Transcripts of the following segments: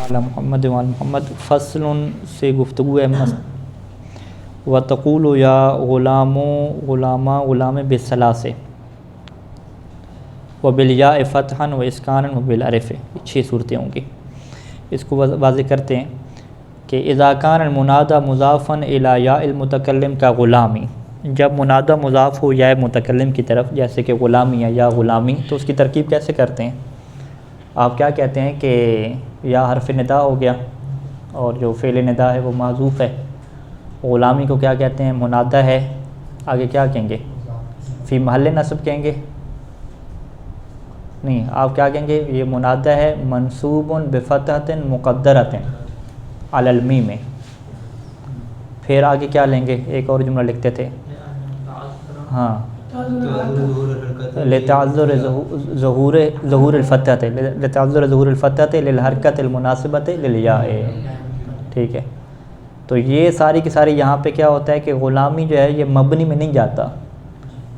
علی محمد وعلی محمد فصل سے گفتگو ہے وتقول یا غلام غلامہ غلام بالثلاث وبالیاء فتحا و اسکانا وبالالف، 6 صورتیں ہوں گی۔ اس کو واضح کرتے ہیں کہ اذا کان المنادى مضافا الی یاء المتکلم کا غلامی، جب منادى مضاف ہو یا متکلم کی طرف جیسے کہ غلامی یا غلامی، تو اس کی ترکیب کیسے کرتے ہیں؟ آپ کیا کہتے ہیں کہ یا حرف ندا ہو گیا اور جو فعل ندا ہے وہ معذوف ہے، غلامی کو کیا کہتے ہیں؟ منادى ہے، آگے کیا کہیں گے؟ فی محل نصب کہیں گے؟ نہیں، آپ کیا کہیں گے؟ یہ منادى ہے منصوب بفتحۃ مقدرۃ علی المیم۔ پھر آگے کیا لیں گے؟ ایک اور جملہ لکھتے تھے، ہاں، لتعذر ظہور الفتحۃ لتعذر ظہور الفتحۃ للحرکۃ المناسبۃ للیاء، ٹھیک ہے۔ تو یہ ساری کی ساری یہاں پہ کیا ہوتا ہے کہ غلامی جو ہے یہ مبنی میں نہیں جاتا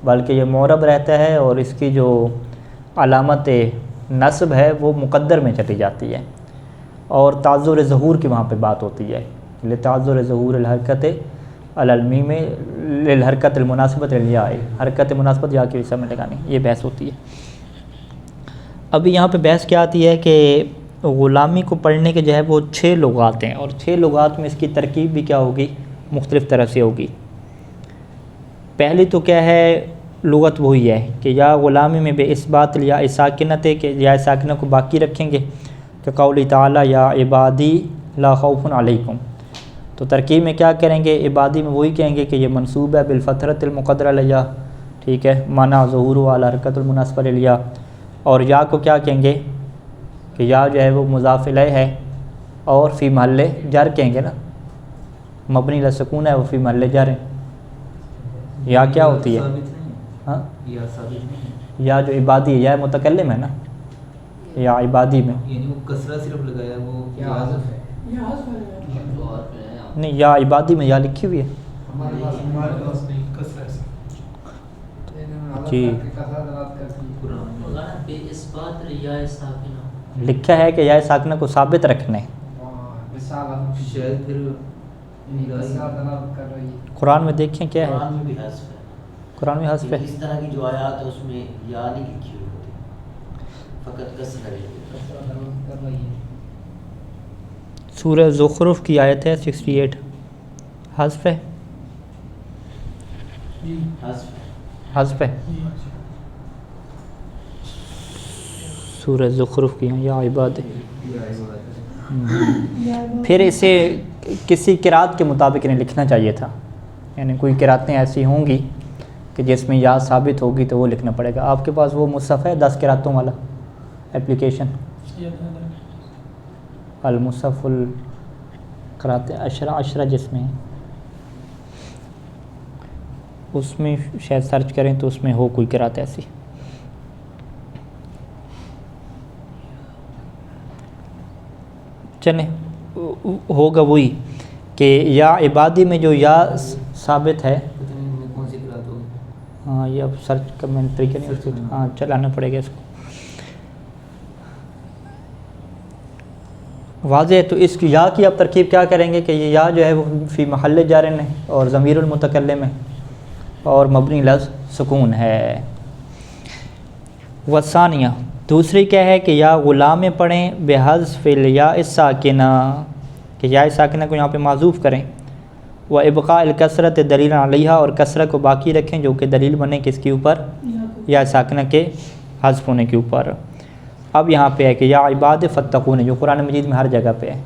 بلکہ یہ معرب رہتا ہے، اور اس کی جو علامت نصب ہے وہ مقدر میں چلی جاتی ہے، اور تعذر ظہور کی وہاں پہ بات ہوتی ہے، لتعذر ظہور الحرکت علی المیم للحرکت المناسبۃ للیاء، حرکت مناسبت یا کی سمجھ لگانی، یہ بحث ہوتی ہے۔ ابھی یہاں پہ بحث کیا آتی ہے کہ غلامی کو پڑھنے کے جو ہے وہ 6 لغات ہیں، اور 6 لغات میں اس کی ترکیب بھی کیا ہوگی؟ مختلف طرح سے ہوگی۔ پہلی تو کیا ہے لغت وہی ہے کہ یا غلامی میں بے اثبات یا ساکنت ہے کہ یا ساکنہ کو باقی رکھیں گے، کہ قول تعالی یا عبادی لا خوف علیکم، تو ترکیب میں کیا کریں گے؟ عبادی میں وہی کہیں گے کہ یہ منصوب ہے بالفتحۃ المقدرہ علیہ، ٹھیک ہے، مانا ظہور والا حرکت المناسبہ علیہ، اور یا کو کیا کہیں گے کہ یا جو ہے وہ مضاف الیہ ہے اور فی محل جر کہیں گے نا، مبنی علی السکون ہے وہ فی محل جر ہے۔ یا کیا ہوتی ہے؟ ہاں، یا جو عبادی ہے یا متکلم ہے نا، یا عبادی میں یعنی وہ کسرہ صرف لگایا، وہ کیا حذف ہے؟ نہیں، یا عبادی میں یا لکھی ہوئی ہے جی، لکھا ہے کہ یا ساکنہ کو ثابت رکھنے، شاید پھر قرآن میں دیکھیں کیا ہے، قرآن میں بھی حذف ہے، قرآن میں حذف ہے، اس طرح کی جو آیات ہے اس میں یا نہیں لکھی ہوئی ہوتی، فقط کسر ہے۔ سورہ زخرف کی آیت ہے 68، حذف ہے، حذف ہے سورہ زخرف کی یا عباد۔ پھر اسے کسی قرات کے مطابق انہیں لکھنا چاہیے تھا، یعنی کوئی قراتیں ایسی ہوں گی کہ جس میں یا ثابت ہوگی تو وہ لکھنا پڑے گا۔ آپ کے پاس وہ مصحف ہے 10 قراتوں والا اپلیکیشن، المصحف القرات عشرہ جس میں ہے، اس میں شاید سرچ کریں تو اس میں ہو کوئی قرات ایسی۔ چلیں، ہوگا وہی کہ یا عبادی میں جو یا ثابت ہے، کون سی قرات ہوگی؟ ہاں یہ اب سرچ کمنٹری کے نہیں، ہاں چلانا پڑے گا اس کو، واضح ہے۔ تو اس کی یا کی اب ترکیب کیا کریں گے کہ یہ یا جو ہے وہ فی محل جر ہے اور ضمیر المتکلم ہے اور مبنی لفظ سکون ہے۔ وثانیہ، دوسری کیا ہے کہ یا غلام میں پڑھیں بحذف الیاء الساکنہ، کہ یا ساکنہ کو یہاں پہ معذوف کریں، و ابقاء الکسرۃ دلیل علیہا، اور کسرہ کو باقی رکھیں جو کہ دلیل بنے کس کے اوپر؟ یا ساکنہ کے حذف ہونے کے اوپر۔ اب یہاں پہ ہے کہ یا عباد فتقون، جو قرآن مجید میں ہر جگہ پہ ہے،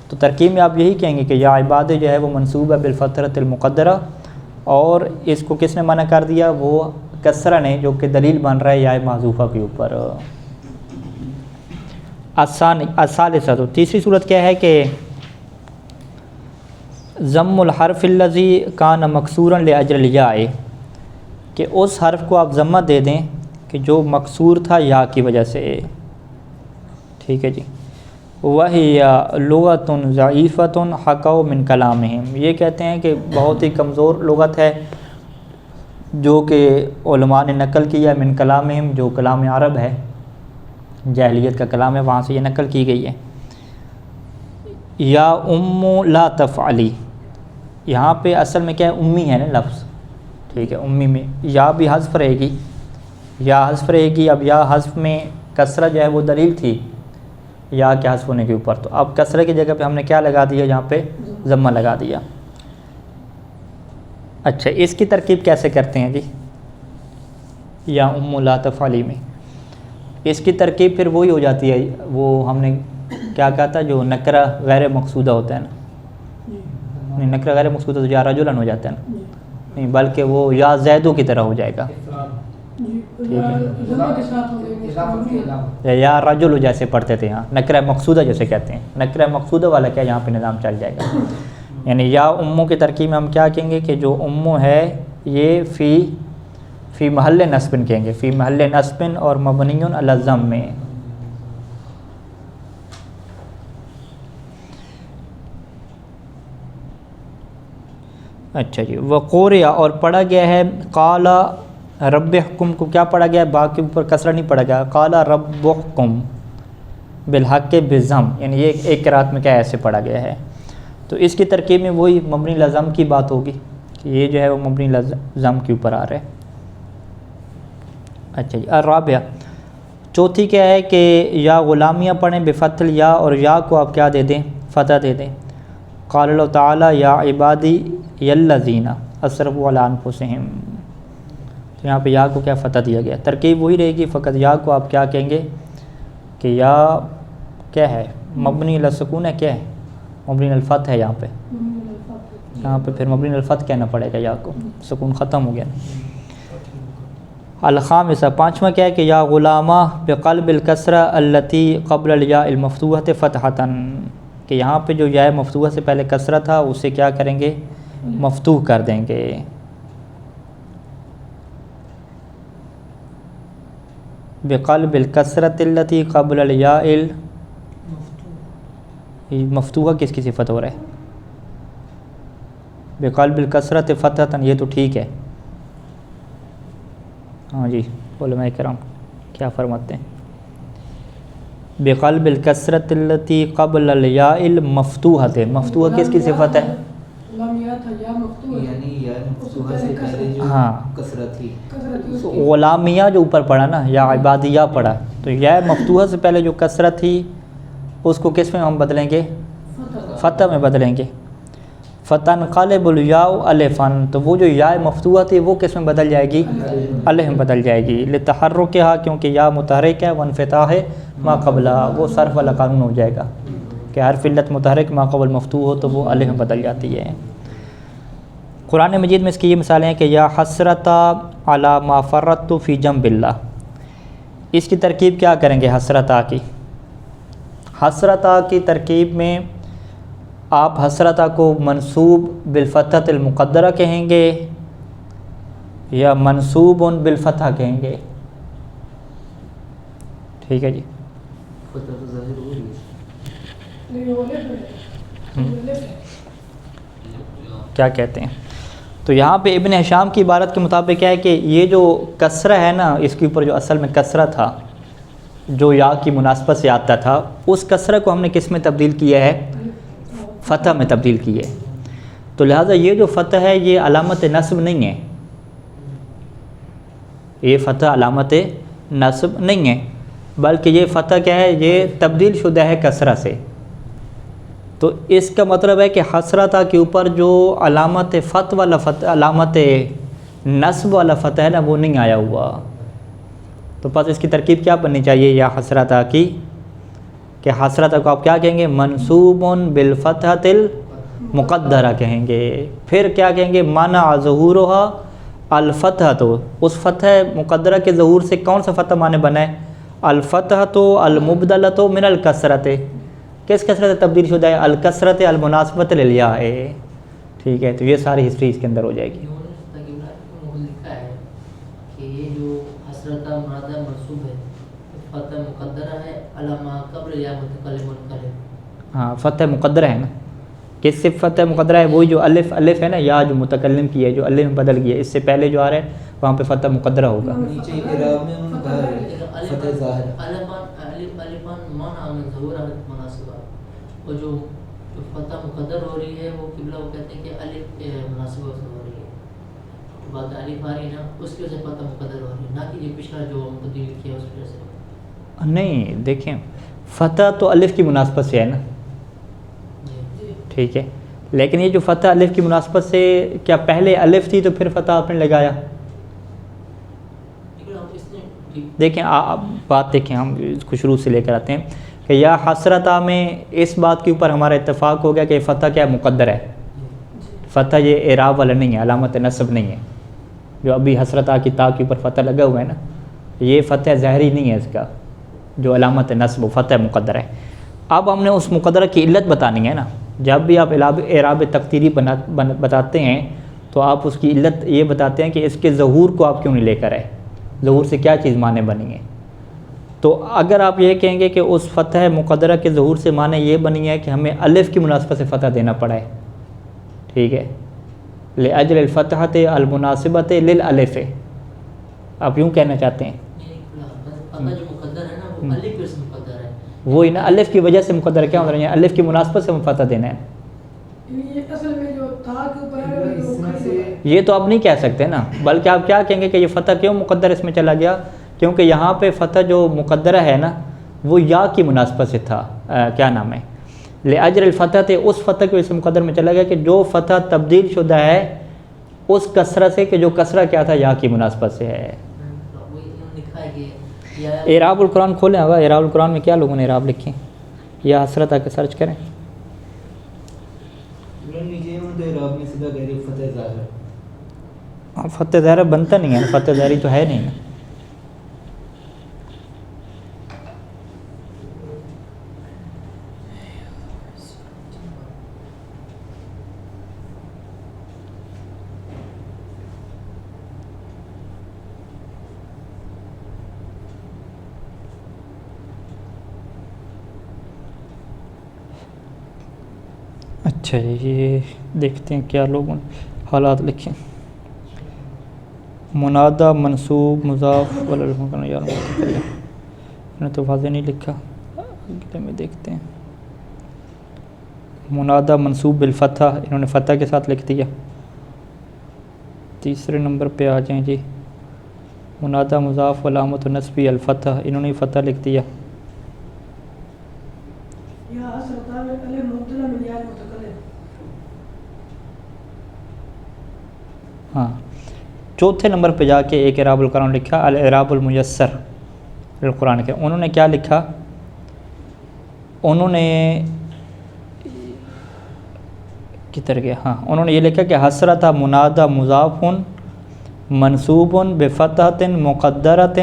تو ترکیب میں آپ یہی کہیں گے کہ یا عباد جو ہے وہ منصوب ہے بالفتحۃ المقدرہ، اور اس کو کس نے منع کر دیا؟ وہ کسرہ نے، جو کہ دلیل بن رہا ہے یا معذوفہ کے اوپر۔ الثالثہ، تو تیسری صورت کیا ہے کہ ضم الحرف الذی کان مکسورا لاجل الیاء، کہ اس حرف کو آپ ضمہ دے دیں کہ جو مکسور تھا یا کی وجہ سے، ٹھیک ہے جی۔ وَهِيَ لُغَةٌ ضَعِيفَةٌ حَكَوْا مِنْ كَلَامِهِمْ، یہ کہتے ہیں کہ بہت ہی کمزور لغت ہے جو کہ علماء نے نقل کیا من کلامہم، جو کلام عرب ہے، جاہلیت کا کلام ہے، وہاں سے یہ نقل کی گئی ہے۔ یا لا تفعلی، یہاں پہ اصل میں کیا ہے، امی ہے نا لفظ، ٹھیک ہے، امی میں یا بھی حذف رہے گی، یا حذف رہے گی. اب یا حذف میں کسرہ جو ہے وہ دلیل تھی یا کے حذف ہونے کے اوپر، تو اب کسرہ کی جگہ پہ ہم نے کیا لگا دیا، یہاں پہ ضمہ لگا دیا. اچھا اس کی ترکیب کیسے کرتے ہیں جی، یا لا تفعلی میں اس کی ترکیب پھر وہی ہو جاتی ہے، وہ ہم نے کیا کہا تھا، جو نکرہ غیر مقصودہ ہوتا ہے نا، نہیں نکرہ غیر مقصودہ تو یا رجلن ہو جاتا ہے نا، نہیں بلکہ وہ یا زیدو کی طرح ہو جائے گا، یا رجل جیسے پڑھتے تھے یہاں، نکرہ مقصودہ جیسے کہتے ہیں، نکرہ مقصودہ والا کیا یہاں پہ نظام چل جائے گا. یعنی یا امو کی ترکیب میں ہم کیا کہیں گے کہ جو امو ہے یہ فی محل نصب کہیں گے، فی محل نصب اور مبنی علی الضم میں. اچھا جی، وقوریا اور پڑھا گیا ہے قال رب حکم کو، کیا پڑھا گیا ہے، با کے اوپر کسرہ نہیں پڑھا گیا، قال رب حکم بالحق بالضم، یعنی یہ ایک قرات میں کیا ایسے پڑھا گیا ہے. تو اس کی ترکیب میں وہی مبنی لازم کی بات ہوگی کہ یہ جو ہے وہ مبنی لازم کے اوپر آ رہا ہے. اچھا جی، الرابعہ چوتھی کیا ہے کہ یا غلامیہ پڑھیں بفتح یا، اور یا کو آپ کیا دے دیں، فتح دے دیں. قال اللہ تعالیٰ یا عبادی یلذین اسرفوا علی انفسہم، تو یہاں پہ یا کو کیا فتح دیا گیا. ترکیب وہی رہے گی، فقط یا کو آپ کیا کہیں گے کہ یا کیا ہے، مبنی السکون ہے، کیا ہے، مبنی الفتح ہے، یہاں پہ پھر مبنی الفتح کہنا پڑے گا، یا کو سکون ختم ہو گیا. الخامسہ پانچواں کیا ہے کہ یا غلامہ بقلب الکسرہ التی قبل الیاء المفتوحۃ فتحتاً، کہ یہاں پہ جو یا مفتوحہ سے پہلے کسرہ تھا اسے کیا کریں گے، مفتوح کر دیں گے. بقلب الکسرۃ التی قبل الیاء مفتوحہ کس کی صفت ہو رہا ہے، بقلب الکسرۃ فتحتاً، یہ تو ٹھیک ہے. ہاں جی علماء کرام کیا فرماتے ہیں، بقلب الکسرۃ التی قبل الیاء المفتوحۃ، مفتوحہ کس کی صفت ہے، یعنی یا مفتوحہ سے پہلے جو ہاں کسرہ تھی، غلامیہ جو اوپر پڑھا نا، یا عبادیہ پڑھا، تو یا مفتوحہ سے پہلے جو کسرہ تھی اس کو کس میں ہم بدلیں گے، فتح میں بدلیں گے. فتنقلب الیاء الفن، تو وہ جو یا مفتوحہ تھی وہ کس میں بدل جائے گی، الف میں بدل جائے گی. لتحرکھا، کیونکہ یا متحرک ہے، وانفتاح ما قبلہ، وہ صرف والا قانون ہو جائے گا کہ حرف علت متحرک ما قبل مفتوح ہو تو وہ الف میں بدل جاتی ہے. قرآن مجید میں اس کی یہ مثالیں ہیں کہ یا حسرت علی ما فرطت فی جنب اللہ، اس کی ترکیب کیا کریں گے، حسرتا کی. حسرتا کی ترکیب میں آپ حسرتا کو منصوب بالفتحۃ المقدرہ کہیں گے یا منصوب بالفتح کہیں گے، ٹھیک ہے جی. فتح تو ظاہر ہو رہی ہے، کیا کہتے ہیں. تو یہاں پہ ابن ہشام کی عبارت کے مطابق کیا ہے کہ یہ جو کسرہ ہے نا، اس کے اوپر جو اصل میں کسرہ تھا جو یا کی مناسبت سے آتا تھا، اس کسرہ کو ہم نے کس میں تبدیل کیا ہے، فتح میں تبدیل کی ہے. تو لہٰذا یہ جو فتح ہے یہ علامت نصب نہیں ہے، یہ فتح علامت نصب نہیں ہے، بلکہ یہ فتح کیا ہے، یہ تبدیل شدہ ہے کسرہ سے. تو اس کا مطلب ہے کہ حسرتا کے اوپر جو علامت فتح والا فتح، علامت نصب والا فتح ہے نا، وہ نہیں آیا ہوا. تو پس اس کی ترکیب کیا بننی چاہیے یا حسرتا کی، کہ حسرتا کو آپ کیا کہیں گے، منصوب بالفتحۃ المقدرہ کہیں گے. پھر کیا کہیں گے، منع ظہورها الفتحۃ، اس فتح مقدرہ کے ظہور سے کون سا فتح معنی بنا ہے، الفتحۃ المبدلۃ من الکسرۃ، کس کسرت سے تبدیل شدہ ہے، الکسرۃ المناسبۃ للیاء. ٹھیک ہے، تو یہ ساری ہسٹری اس کے اندر ہو جائے گی. لکھا ہے کہ یہ جو حسرتا مرادہ منصوب ہے، فتح مقدرہ ہے، علامہ قبل یا متکلم منقلب. ہاں فتح مقدرہ ہے نا، کس سے فتح مقدرہ ہے، وہی جو الف ہے نا، یا جو متکلم کی ہے جو الف میں بدل گیا، اس سے پہلے جو آ رہا ہے وہاں پہ فتح مقدرہ ہوگا. نیچے اعراب میں ان کا فتح ظاہر، الفان معنی من ظہور مناسبہ، اور جو جو فتح مقدر ہو رہی ہے وہ قبلہ وہ کہتے ہیں کہ الف مناسبہ سے ہو رہی ہے، بات الف آ رہی ہے نا اس کی وجہ سے فتح مقدر ہو رہی ہے، نہ کہ یہ پچھلا جو تبدیل کیا اس وجہ سے نہیں دیکھیں فتح تو الف کی مناسبت سے ہے نا، جی ٹھیک ہے، لیکن یہ جو فتح الف کی مناسبت سے کیا پہلے الف تھی تو پھر فتح آپ نے لگایا؟ لیکن ہم اس نے دیکھیں بات دیکھیں، ہم اس کو شروع سے لے کر آتے ہیں کہ یا حسرتا میں اس بات کے اوپر ہمارا اتفاق ہو گیا کہ فتح کیا مقدر ہے، فتح یہ اعراب والا نہیں ہے، علامت نصب نہیں ہے، جو ابھی حسرتا کی تا کے اوپر فتح لگا ہوا ہے نا، یہ فتح ظاہری نہیں ہے، اس کا جو علامت نصب و فتح مقدر ہے۔ اب ہم نے اس مقدرہ کی علت بتانی ہے نا، جب بھی آپ اعراب تقدیری بتاتے ہیں تو آپ اس کی علت یہ بتاتے ہیں کہ اس کے ظہور کو آپ کیوں نہیں لے کر آئے، ظہور سے کیا چیز معنی بنی ہے۔ تو اگر آپ یہ کہیں گے کہ اس فتح مقدرہ کے ظہور سے معنی یہ بنی ہے کہ ہمیں الف کی مناسبت سے فتح دینا پڑا ہے، ٹھیک ہے، لأجل الفتحۃ المناسبۃ للالف، آپ یوں کہنا چاہتے ہیں؟ فتح جو مقدر ہے نا وہ الف پر سے مقدر ہے، وہی نا، الف کی وجہ سے مقدر کیا ہوتا ہے، الف کی مناسبت سے ہم فتح دینا ہے، یہ اصل میں جو تھا کے اوپر ہے وہ یہ تو آپ نہیں کہہ سکتے نا، بلکہ آپ کیا کہیں گے کہ یہ فتح کیوں مقدر اس میں چلا گیا، کیونکہ یہاں پہ فتح جو مقدرہ ہے نا وہ یا کی مناسبت سے تھا، کیا نام ہے، لأجل الفتح تھے، اس فتح کی وجہ سے مقدر میں چلا گیا کہ جو فتح تبدیل شدہ ہے اس کسرہ سے، کہ جو کسرہ کیا تھا یا کی مناسبت سے ہے۔ وہ انہوں نے لکھا ہے کہ یا اعراب القرآن کھولیں، ہوگا اعراب القرآن میں کیا لوگوں نے اعراب لکھے، یا حسرت آ کے سرچ کریں، نیچے ان کے اعراب میں سیدھا کہہ رہے فتح ظاہر، فتح ظاہر بنتا نہیں ہے نا، فتح ظاہری تو ہے نہیں نا۔ اچھا یہ دیکھتے ہیں کیا لوگوں نے حالات لکھے، منادہ منصوب مضاف نے تو واضح نہیں لکھا، اگلے میں دیکھتے ہیں، منادہ منصوب بالفتح انہوں نے فتح کے ساتھ لکھ دیا، تیسرے نمبر پہ آ جائیں جی، منادہ مضاف علامت نصبی الفتح انہوں نے فتح لکھ دیا، یا اصل میں الف مبتدا من یا متکلم، ہاں چوتھے نمبر پہ جا کے ایک اعراب القرآن لکھا، الاعراب المیسر القرآن کے، انہوں نے کیا لکھا، انہوں نے کدھر گیا، ہاں انہوں نے یہ لکھا کہ حسرت منادہ مضاف منصوب بفتحۃ مقدرۃ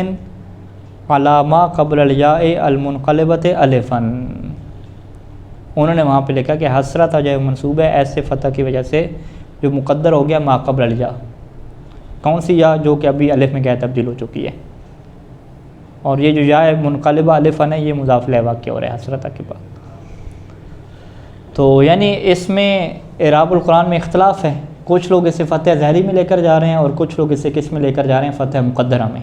علی ما قبل الیاء المنقلبۃ الفا، انہوں نے وہاں پہ لکھا کہ حسرت جو منصوب ہے ایسے فتح کی وجہ سے جو مقدر ہو گیا ما قبل الیاء، کون سی یا، جو کہ ابھی الف میں کیا تبدیل ہو چکی ہے، اور یہ جو یا منقلبہ الفا ہے یہ مضاف الیہ واقع ہو رہا ہے حسرت کے بعد، تو یعنی اس میں اعراب القرآن میں اختلاف ہے، کچھ لوگ اسے فتح ظاہری میں لے کر جا رہے ہیں اور کچھ لوگ اسے کس میں لے کر جا رہے ہیں، فتح مقدرہ میں،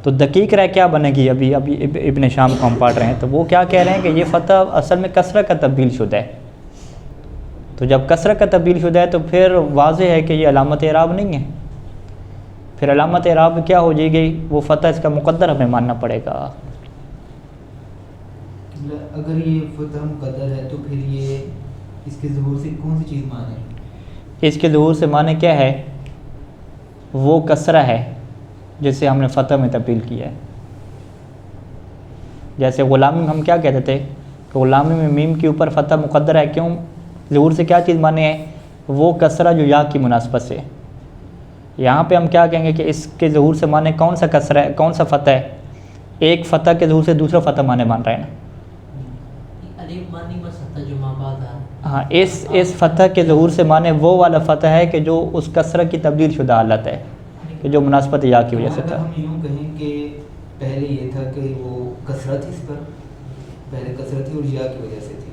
تو دقیق رائے کیا بنے گی، ابھی ابن شام کو ہم پڑھ رہے ہیں، تو وہ کیا کہہ رہے ہیں کہ یہ فتح اصل میں کسرہ کا تبدیل شدہ ہے، تو جب کسرہ کا تبدیل شدہ ہے تو پھر واضح ہے کہ یہ علامت اعراب نہیں ہے، پھر علامت اعراب کیا ہو جائے گی، وہ فتح اس کا مقدر ہمیں ماننا پڑے گا۔ اگر یہ فتح مقدر ہے تو پھر یہ اس کے ظہور سے کون سی چیز مانے، اس کے ظہور سے معنی کیا ہے، وہ کسرہ ہے جسے ہم نے فتح میں تبدیل کیا ہے، جیسے غلامی میں ہم کیا کہتے تھے کہ غلامی میں میم کے اوپر فتح مقدر ہے، کیوں، ظہور سے کیا چیز مانے ہے، وہ کسرہ جو یا کی مناسبت سے، یہاں پہ ہم کیا کہیں گے کہ اس کے ظہور سے مانے کون سا کسرہ ہے، کون سا فتح ہے، ایک فتح کے ظہور سے دوسرا فتح مانے مان رہا ہے نا، الف مانی بس فتح جو ماں بعد ہے، ہاں اس فتح کے ظہور سے مانے وہ والا فتح ہے کہ جو اس کسرہ کی تبدیل شدہ حالت ہے، کہ جو مناسبت یا کی وجہ سے تھا۔ ہم یوں کہیں کہ پہلے یہ تھا کہ وہ کسرہ تھی، اس پر پہلے کسرہ تھی اور یا کی وجہ سے تھی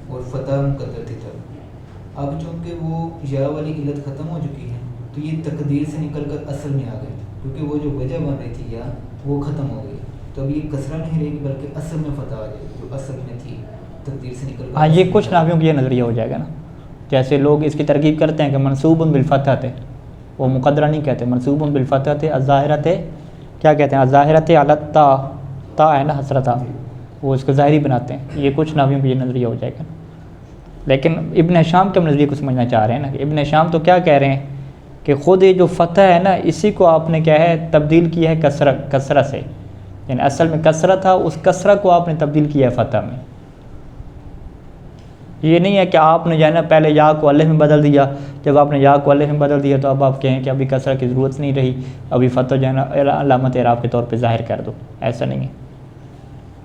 اور فتح مقدر تھی تب، اب چونکہ وہ یا والی علت ختم ہو چکی ہے تو یہ تقدیر سے نکل کر اصل میں آ گئی، کیونکہ وہ جو وجہ بن رہی تھی یا وہ ختم ہو گئی، تو اب یہ کسرہ نہیں رہے گی بلکہ اصل میں فتح آ جائے گی جو اصل میں تھی، تقدیر سے نکل ہاں یہ کچھ نحویوں کی یہ نظریہ ہو جائے گا نا. جیسے لوگ اس کی ترغیب کرتے ہیں کہ منصوب بالفتحۃ، وہ مقدرہ نہیں کہتے، منصوب بالفتحۃ الظاہرۃ، کیا کہتے ہیں الظاہرۃ علی التا، تا ہے نا حسرتہ، وہ اس کو ظاہری بناتے ہیں. یہ کچھ نحویوں کی یہ نظریہ ہو جائے گا. لیکن ابن ہشام کے نظریے کو سمجھنا چاہ رہے ہیں نا. ابن ہشام تو کیا کہہ رہے ہیں کہ خود یہ جو فتح ہے نا اسی کو آپ نے کیا ہے تبدیل کیا ہے کسرہ سے، یعنی اصل میں کسرہ تھا، اس کسرہ کو آپ نے تبدیل کیا ہے فتح میں. یہ نہیں ہے کہ آپ نے جو ہے نا پہلے یا کو الف میں بدل دیا، جب آپ نے یا کو الف میں بدل دیا تو اب آپ کہیں کہ ابھی کسرہ کی ضرورت نہیں رہی، ابھی فتح جو ہے نا علامت اعراب کے طور پہ ظاہر کر دو. ایسا نہیں ہے،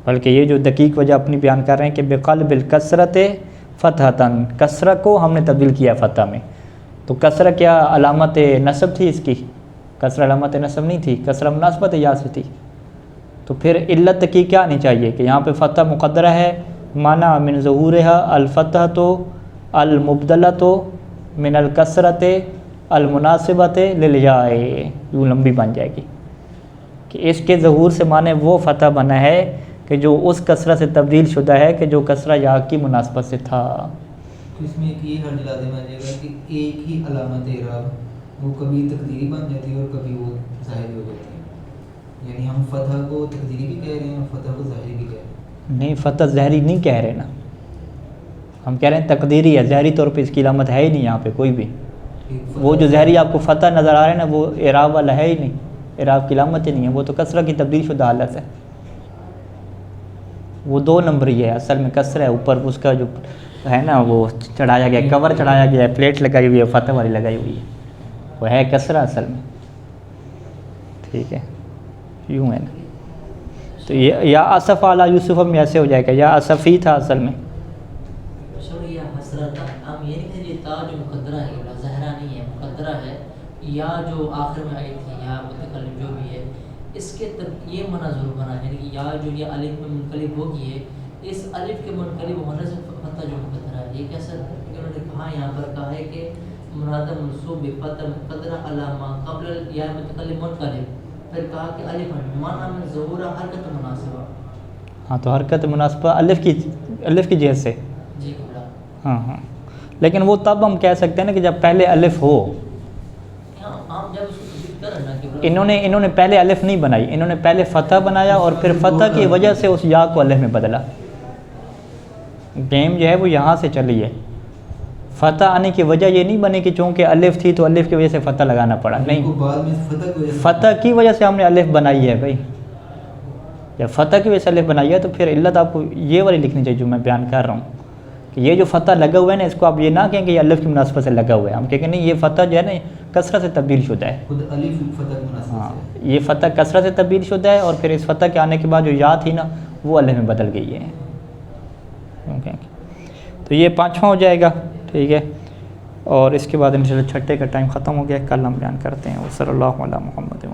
بلکہ یہ جو دقیق وجہ اپنی بیان کر رہے ہیں کہ بقلب الکسرۃ فتحۃً، کسرہ کو ہم نے تبدیل کیا فتح میں. تو کسرہ کیا علامت نصب تھی اس کی؟ کسرہ علامت نصب نہیں تھی، کسرہ مناسبت یا سے تھی. تو پھر علت کی کیا آنی چاہیے کہ یہاں پہ فتح مقدرہ ہے، منع من ظہورها الفتحۃ المبدلۃ من الکسرۃ المناسبۃ للیاء، یوں لمبی بن جائے گی کہ اس کے ظہور سے معنی وہ فتح بنا ہے کہ جو اس کسرہ سے تبدیل شدہ ہے کہ جو کسرہ یا کی مناسبت سے تھا. تو اس میں ایک یہ حرج لازم آ جائے گا کہ ایک ہی علامت اعراب وہ کبھی تقدیری بن جاتی ہے اور کبھی وہ ظاہری ہو جاتی ہے. یعنی ہم فتح کو تقدیری بھی کہہ رہے ہیں اور فتح کو ظاہری بھی کہہ رہے ہیں. نہیں، فتح ظاہری نہیں کہہ رہے نا، ہم کہہ رہے ہیں تقدیری ہے، ظاہری طور پہ اس کی علامت ہے ہی نہیں یہاں پہ کوئی بھی. وہ جو ظاہری آپ کو فتح نظر آ رہا ہے نا وہ اعراب والا ہے ہی نہیں، اعراب کی علامت ہی نہیں ہے، وہ تو کسرہ کی تبدیل شدہ حالت ہے. وہ دو نمبری ہے، اصل میں کسرہ ہے، اوپر اس کا جو ہے نا وہ چڑھایا گیا، کور چڑھایا گیا ہے، پلیٹ لگائی ہوئی ہے، فتح والی لگائی ہوئی ہے، وہ ہے کسرہ اصل میں. ٹھیک ہے، یوں ہے نا. تو یا اسف علی یوسف میں ایسے ہو جائے گا، یا اسفی تھا اصل میں. یہ حسرت ہم یہ نہیں کہ تا جو مقدرہ ہے یا ظاہرہ نہیں ہے، مقدرہ ہے، یا جو آخر میں آئی تھی یا متکلم جو بھی ہے اس کے یہ منع ضرور بنا ہے، یعنی کہ یا جو یہ الف میں منقلب ہوگی ہے، اس الف کے منقلب ہونے سے فتح جو مقدرہ ہے یہ کیسا ہے کہ انہوں نے کہا یہاں پر کہا ہے کہ مراد منصوب فتح مقدرہ علامہ قبل یا متکلم منقلب، پھر کہا کہ الف معنی میں ظہور حرکت مناسبہ. ہاں تو حرکت مناسبہ الف کی جہت سے. جی قبلہ. ہاں ہاں، لیکن وہ تب ہم کہہ سکتے ہیں نا کہ جب پہلے الف ہو. ہم جب اس کو تجدید کر رہے ہیں کہ انہوں نے پہلے الف نہیں بنائی، انہوں نے پہلے فتح بنایا اور پھر فتح کی وجہ سے اس یا کو الف میں بدلا. گیم جو ہے وہ یہاں سے چلی ہے. فتح آنے کی وجہ یہ نہیں بنی کہ چونکہ الف تھی تو الف کی وجہ سے فتح لگانا پڑا، نہیں، فتح کی وجہ سے ہم نے الف بنائی ہے بھائی. جب فتح کی وجہ سے الف بنائی ہے تو پھر علت آپ کو یہ والی لکھنی چاہیے جو میں بیان کر رہا ہوں کہ یہ جو فتح لگا ہوا ہے نا اس کو آپ یہ نہ کہیں کہ یہ الف کی مناسبت سے لگا ہوا ہے، ہم کہیں کہ نہیں یہ فتح جو ہے نا کسرہ سے تبدیل شدہ ہے. خود الف فتح کی مناسبت ہاں، سے ہے. یہ فتح کسرہ سے تبدیل شدہ ہے اور پھر اس فتح کے آنے کے بعد جو یا تھی نا وہ الف میں بدل گئی ہے. تو یہ پانچواں ہو جائے گا. ٹھیک ہے، اور اس کے بعد انشاءاللہ چھٹے کا ٹائم ختم ہو گیا، کل ہم بیان کرتے ہیں. صلی اللہ علیہ محمد.